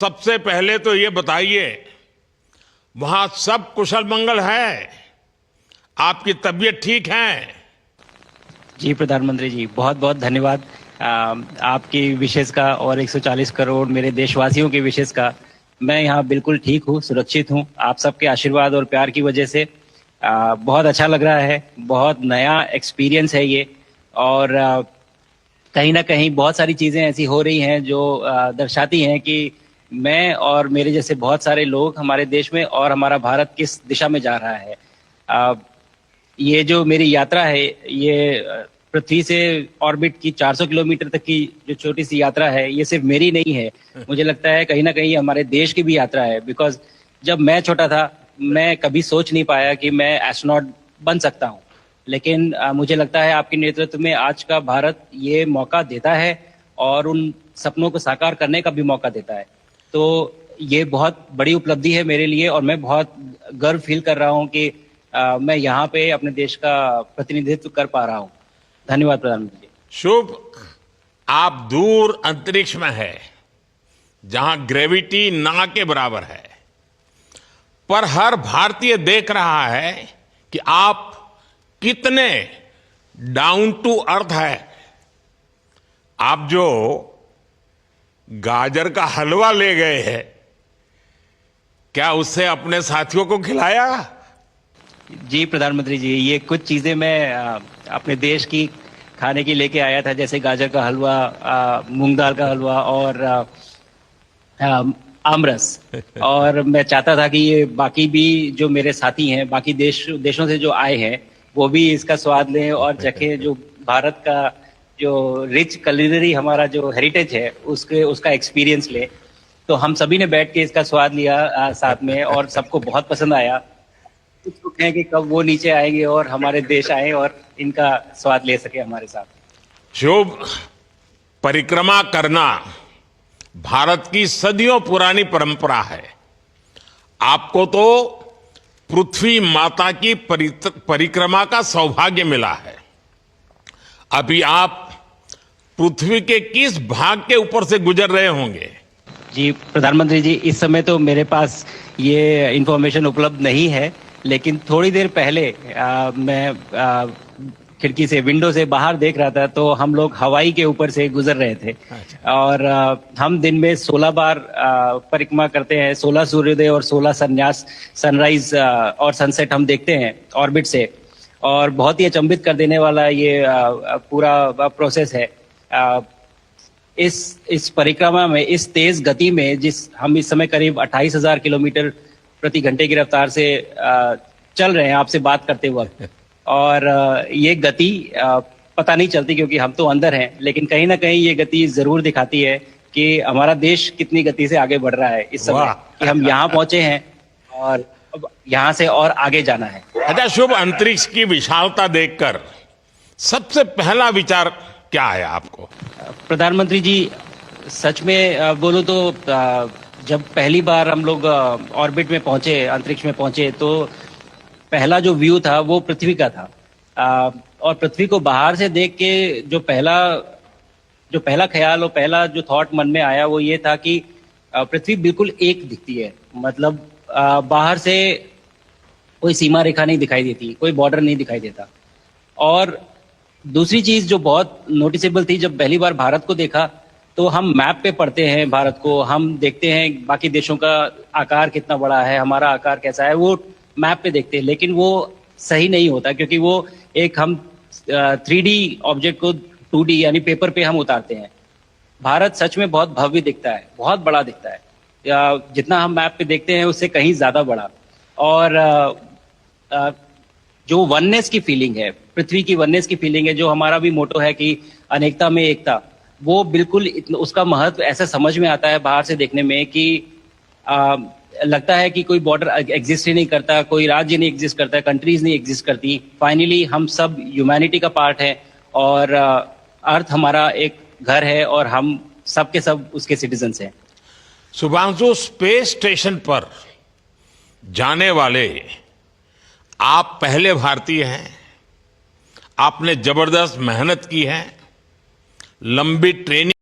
सबसे पहले तो ये बताइए, वहां सब कुशल मंगल है? आपकी तबीयत ठीक है? जी प्रधानमंत्री जी, बहुत बहुत धन्यवाद। आपकी विशेष का और 140 करोड़ मेरे देशवासियों की विशेष का मैं यहाँ बिल्कुल ठीक हूँ, सुरक्षित हूँ। आप सबके आशीर्वाद और प्यार की वजह से बहुत अच्छा लग रहा है। बहुत नया एक्सपीरियंस है ये। और कहीं ना कहीं बहुत सारी चीजें ऐसी हो रही हैं जो दर्शाती हैं कि मैं और मेरे जैसे बहुत सारे लोग हमारे देश में और हमारा भारत किस दिशा में जा रहा है। अ, ये जो मेरी यात्रा है, ये पृथ्वी से ऑर्बिट की 400 किलोमीटर तक की जो छोटी सी यात्रा है, ये सिर्फ मेरी नहीं है। मुझे लगता है कहीं ना कहीं हमारे देश की भी यात्रा है। बिकॉज जब मैं छोटा था, मैं कभी सोच नहीं पाया कि मैं एस्ट्रोनॉट बन सकता हूँ। लेकिन मुझे लगता है आपके नेतृत्व में आज का भारत ये मौका देता है और उन सपनों को साकार करने का भी मौका देता है। तो ये बहुत बड़ी उपलब्धि है मेरे लिए और मैं बहुत गर्व फील कर रहा हूँ कि मैं यहाँ पे अपने देश का प्रतिनिधित्व कर पा रहा हूँ। धन्यवाद प्रधानमंत्री जी। शुभ। आप दूर अंतरिक्ष में है, जहां ग्रेविटी ना के बराबर है, पर हर भारतीय देख रहा है कि आप कितने डाउन टू अर्थ है। आप जो गाजर का हलवा ले गए हैं, क्या उससे अपने साथियों को खिलाया? जी प्रधानमंत्री जी, ये कुछ चीजें मैं अपने देश की खाने की लेके आया था, जैसे गाजर का हलवा, मूंग दाल का हलवा और आमरस। और मैं चाहता था कि ये बाकी भी जो मेरे साथी हैं, बाकी देशों से जो आए हैं, वो भी इसका स्वाद लें और चखें। जो भारत का जो रिच कलिनरी हमारा जो हेरिटेज है, उसका एक्सपीरियंस ले। तो हम सभी ने बैठ के इसका स्वाद लिया साथ में, और सबको बहुत पसंद आया। कुछ लोग हैं कि कब वो नीचे आएंगे और हमारे देश आए और इनका स्वाद ले सके हमारे साथ। शुभ। परिक्रमा करना भारत की सदियों पुरानी परंपरा है। आपको तो पृथ्वी माता की परिक्रमा का सौभाग्य मिला है। अभी आप पृथ्वी के किस भाग के ऊपर से गुजर रहे होंगे? जी प्रधानमंत्री जी, इस समय तो मेरे पास ये इंफॉर्मेशन उपलब्ध नहीं है, लेकिन थोड़ी देर पहले मैं खिड़की से, विंडो से बाहर देख रहा था, तो हम लोग हवाई के ऊपर से गुजर रहे थे। अच्छा। और हम दिन में 16 बार परिक्रमा करते हैं। 16 सूर्योदय और 16 संन्यास, सनराइज और सनसेट हम देखते हैं ऑर्बिट से। और बहुत ही अचंभित कर देने वाला ये पूरा प्रोसेस है। इस परिक्रमा में, इस तेज गति में, जिस हम इस समय करीब 28,000 किलोमीटर प्रति घंटे की रफ्तार से चल रहे हैं आपसे बात करते वक्त, और ये गति पता नहीं चलती क्योंकि हम तो अंदर हैं, लेकिन कहीं ना कहीं ये गति जरूर दिखाती है कि हमारा देश कितनी गति से आगे बढ़ रहा है इस समय, कि हम यहाँ पहुंचे हैं और अब यहाँ से और आगे जाना है। अच्छा शुभ, अंतरिक्ष की विशालता देखकर सबसे पहला विचार क्या है आपको? प्रधानमंत्री जी, सच में बोलूं तो जब पहली बार हम लोग ऑर्बिट में पहुंचे, अंतरिक्ष में पहुंचे, तो पहला जो व्यू था वो पृथ्वी का था। और पृथ्वी को बाहर से देख के जो पहला ख्याल और पहला जो थॉट मन में आया वो ये था कि पृथ्वी बिल्कुल एक दिखती है। मतलब बाहर से कोई सीमा रेखा नहीं दिखाई देती, कोई बॉर्डर नहीं दिखाई देता। और दूसरी चीज जो बहुत नोटिसेबल थी, जब पहली बार भारत को देखा, तो हम मैप पे पढ़ते हैं भारत को, हम देखते हैं बाकी देशों का आकार कितना बड़ा है, हमारा आकार कैसा है, वो मैप पे देखते हैं। लेकिन वो सही नहीं होता, क्योंकि वो एक हम 3D ऑब्जेक्ट को 2D यानी पेपर पे हम उतारते हैं। भारत सच में बहुत भव्य दिखता है, बहुत बड़ा दिखता है। जितना हम मैप पे देखते हैं उससे कहीं ज्यादा बड़ा। और जो वननेस की फीलिंग है, पृथ्वी की वननेस की फीलिंग है, जो हमारा भी मोटो है कि अनेकता में एकता, वो बिल्कुल उसका महत्व ऐसा समझ में आता है बाहर से देखने में कि लगता है कि कोई बॉर्डर एग्जिस्ट ही नहीं करता, कोई राज्य नहीं एग्जिस्ट करता, कंट्रीज नहीं एग्जिस्ट करती। फाइनली हम सब ह्यूमैनिटी का पार्ट है और अर्थ हमारा एक घर है और हम सब के सब उसके सिटीजन्स हैं। शुभांशु, स्पेस स्टेशन पर जाने वाले आप पहले भारतीय हैं। आपने जबरदस्त मेहनत की है, लंबी ट्रेनिंग